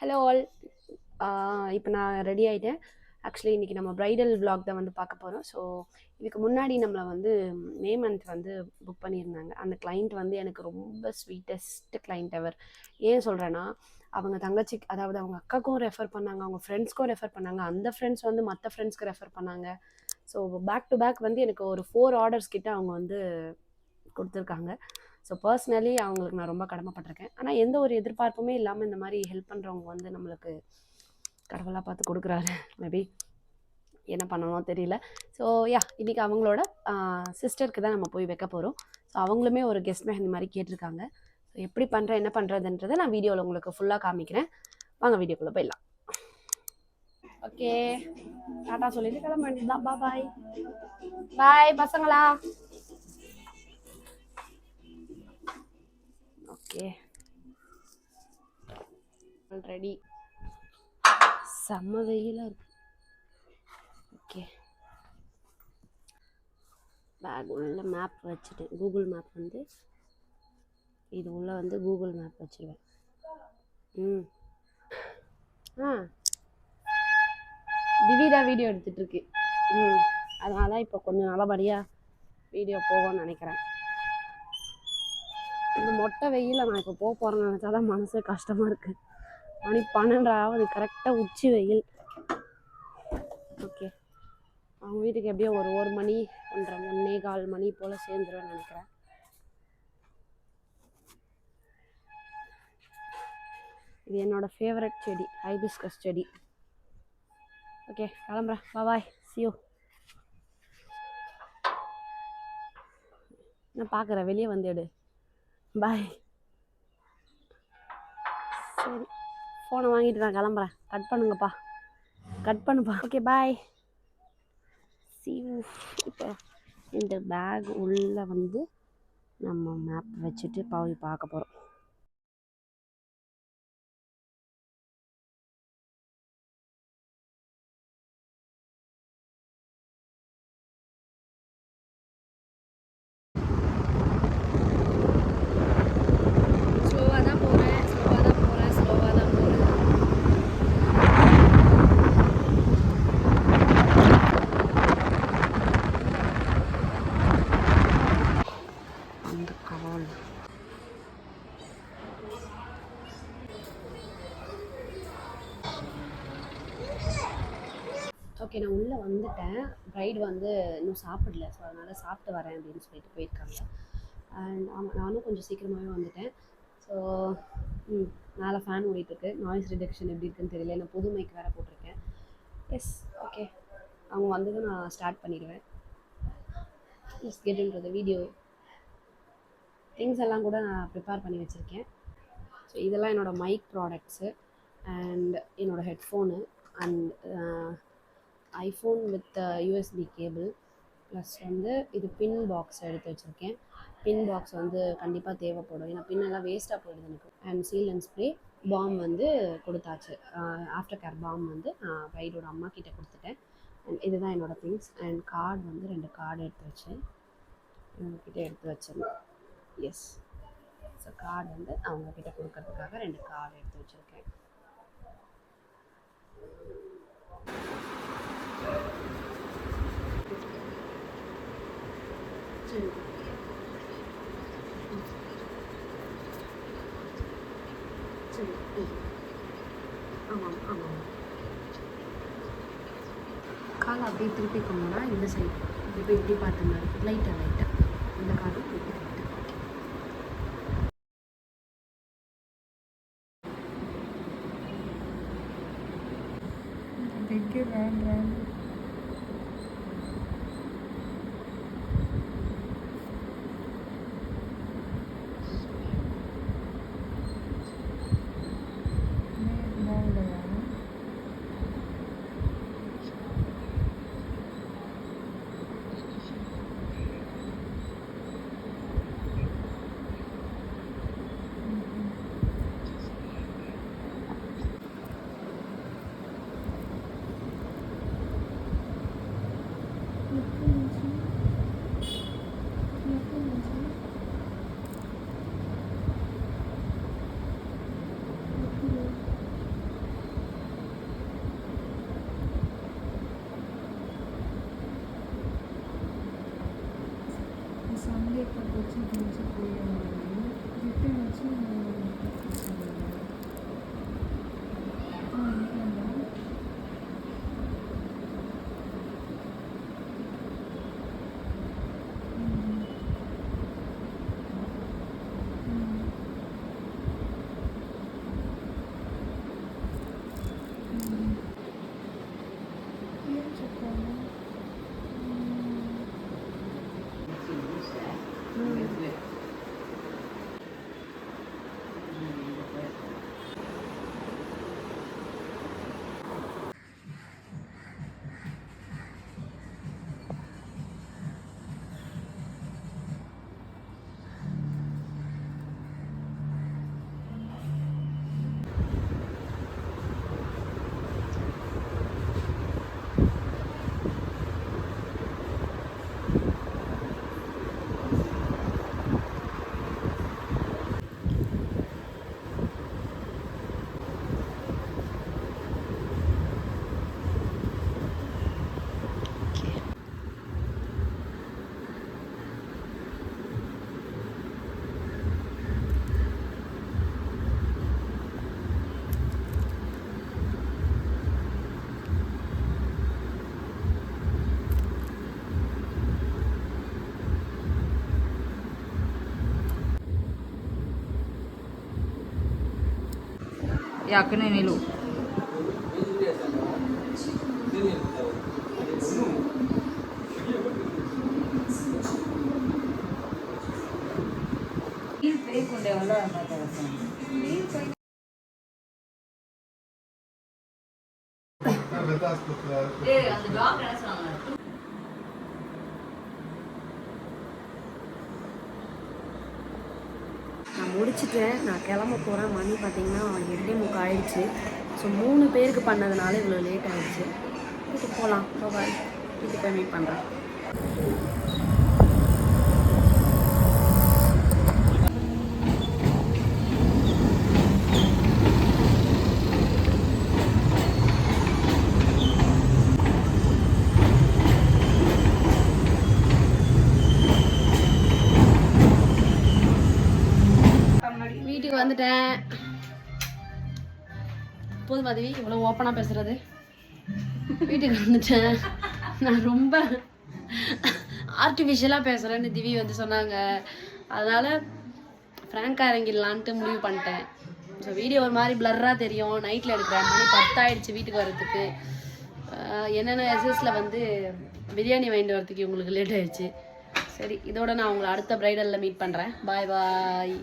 Hello all. இப்போ நான் ready ஆகிட்டேன். ஆக்சுவலி இன்றைக்கி நம்ம ப்ரைடல் vlog தான் வந்து பார்க்க போகிறோம். ஸோ இதுக்கு முன்னாடி நம்மளை வந்து மே மந்த் வந்து புக் பண்ணியிருந்தாங்க. அந்த கிளைண்ட் வந்து எனக்கு ரொம்ப ஸ்வீட்டஸ்ட் கிளைண்ட் எவர். ஏன் சொல்கிறேன்னா, அவங்க தங்கச்சிக்கு, அதாவது அவங்க அக்காவுக்கும் ரெஃபர் பண்ணாங்க, அவங்க ஃப்ரெண்ட்ஸ்க்கும் ரெஃபர் பண்ணாங்க, அந்த ஃப்ரெண்ட்ஸ் வந்து மற்ற ஃப்ரெண்ட்ஸ்க்கு ரெஃபர் பண்ணாங்க. ஸோ பேக் டு பேக் வந்து எனக்கு ஒரு 4 ஆர்டர்ஸ் கிட்ட அவங்க வந்து கொடுத்துருக்காங்க. ஸோ பர்சனலி அவங்களுக்கு நான் ரொம்ப கடமைப்பட்டிருக்கேன். ஆனால் எந்த ஒரு எதிர்பார்ப்புமே இல்லாமல் இந்த மாதிரி ஹெல்ப் பண்ணுறவங்க வந்து நம்மளுக்கு கடவுளாக பார்த்து கொடுக்குறாரு. மேபி என்ன பண்ணணும் தெரியல. ஸோ இன்றைக்கி அவங்களோட சிஸ்டருக்கு தான் நம்ம போய் வைக்க போகிறோம். ஸோ அவங்களுமே ஒரு கெஸ்ட் மெஹந்தி மாதிரி கேட்டிருக்காங்க. ஸோ எப்படி பண்ணுறேன், என்ன பண்ணுறதுன்றதை நான் வீடியோவில் உங்களுக்கு ஃபுல்லாக காமிக்கிறேன். வாங்க வீடியோக்குள்ளே போயிடலாம். ஓகே, டாட்டா சொல்லிட்டு கிளம்ப வேண்டியதுதான். பாய் பாய் பசங்களா. ஓகே, ஆல்ரெடி செம்ம வெயிலாக இருக்கு. ஓகே, பேக் உள்ள மேப் வச்சுட்டேன். கூகுள் மேப் வந்து இது உள்ளே வந்து கூகுள் மேப் வச்சுருவேன். திடீரா வீடியோ எடுத்துகிட்ருக்கு. அதனால தான் இப்போ கொஞ்சம் நல்லபடியாக வீடியோ போகும்னு நினைக்கிறேன். இந்த மொட்டை வெயிலில் நான் இப்போ போக போகிறேன்னு நினச்சா தான் மனசு கஷ்டமாக இருக்குது. மணி 12 கரெக்டாக உச்சி வெயில். ஓகே, அவங்க வீட்டுக்கு எப்படியோ ஒரு மணி 1:30 மணி போல் சேர்ந்துருவேன்னு நினைக்கிறேன். இது என்னோடய ஃபேவரட் செடி, ஹைபிஸ்கஸ் செடி. ஓகே, கிளம்புறேன். பாய், see you. நான் பார்க்குறேன், வெளியே வந்து எடு. பாய். சரி, ஃபோனை வாங்கிட்டு நான் கிளம்புறேன். கட் பண்ணுங்கப்பா, கட் பண்ணுப்பா. Okay, bye, see you. இப்போ இந்த பேக் உள்ளே வந்து நம்ம மேப் வச்சுட்டு போய் பார்க்க போகிறோம். ஓகே, நான் உள்ளே வந்துட்டேன். ப்ரைடு வந்து இன்னும் சாப்பிடல. ஸோ அதனால் சாப்பிட்டு வரேன் அப்படின்னு சொல்லிட்டு போயிருக்காங்க. அண்ட் ஆமாம், நானும் கொஞ்சம் சீக்கிரமாகவே வந்துட்டேன். ஸோ மேலே ஃபேன் ஓடிட்டுருக்கு. நாய்ஸ் ரிடக்ஷன் எப்படி இருக்குன்னு தெரியல. நான் புது மைக் வேறு போட்டிருக்கேன். எஸ், ஓகே, அவங்க வந்ததும் நான் ஸ்டார்ட் பண்ணிடுவேன். Let's get into the video. Things எல்லாம் கூட நான் ப்ரிப்பேர் பண்ணி வச்சுருக்கேன். ஸோ இதெல்லாம் என்னோடய மைக் ப்ராடக்ட்ஸு அண்ட் என்னோடய headphone and iPhone with USB cable. Plus வந்து இது பின் பாக்ஸ் எடுத்து வச்சுருக்கேன். பின் பாக்ஸ் வந்து கண்டிப்பாக தேவைப்படும், ஏன்னா பின்னெல்லாம் வேஸ்ட்டாக போயிடுது எனக்கு. And seal and spray balm வந்து கொடுத்தாச்சு. ஆஃப்டர் கேர் பாம் வந்து நான் ப்ரைடோட அம்மா கிட்டே கொடுத்துட்டேன். அண்ட் இதுதான் என்னோடய திங்ஸ். அண்ட் கார்டு வந்து 2 கார்டு எடுத்து வச்சேன், இவங்கக்கிட்ட எடுத்து வச்சிருந்தேன். எஸ், ஸோ கார்டு வந்து அவங்கக்கிட்ட கொடுக்கறதுக்காக 2 கார்டு எடுத்து வச்சுருக்கேன். சரி, ஆமாம் ஆமாம். காலை அப்படியே திருப்பிக்கோங்கன்னா இந்த சைடு இப்படி இப்படி பார்த்துங்க. லைட்டாக இந்த கார்டு இப்படி லைட்டாக. யாக்குன்னு நிலு நான் முடிச்சுட்டேன். நான் கிளம்ப போகிறேன். மணி பார்த்தீங்கன்னா 8:45 ஆயிடுச்சு. ஸோ 3 பேருக்கு பண்ணதுனால இவ்வளோ லேட் ஆகிடுச்சு. வீட்டுக்கு போகலாம். பாய். வீட்டுக்கு போய் மீட் பண்ணுறேன். வீட்டுக்கு வந்துட்டேன். போதும் மதுவி இவ்வளோ ஓப்பனாக பேசுகிறது. வீட்டுக்கு வந்துட்டேன். நான் ரொம்ப ஆர்டிஃபிஷியலாக பேசுகிறேன்னு திவி வந்து சொன்னாங்க. அதனால் ஃப்ராங்காக இறங்கிடலான்ட்டு முடிவு பண்ணிட்டேன். ஸோ வீடியோ ஒரு மாதிரி பிளர்ராக தெரியும். நைட்டில் எடுக்கிறேன். மணி 10 ஆயிடுச்சு வீட்டுக்கு வர்றதுக்கு. என்னென்ன எஸ்எஸில் வந்து பிரியாணி வாங்கிட்டு வரதுக்கு உங்களுக்கு லேட் ஆயிடுச்சு. சரி, இதோட நான் உங்களை அடுத்த ப்ரைடலில் மீட் பண்ணுறேன். பாய் பாய்.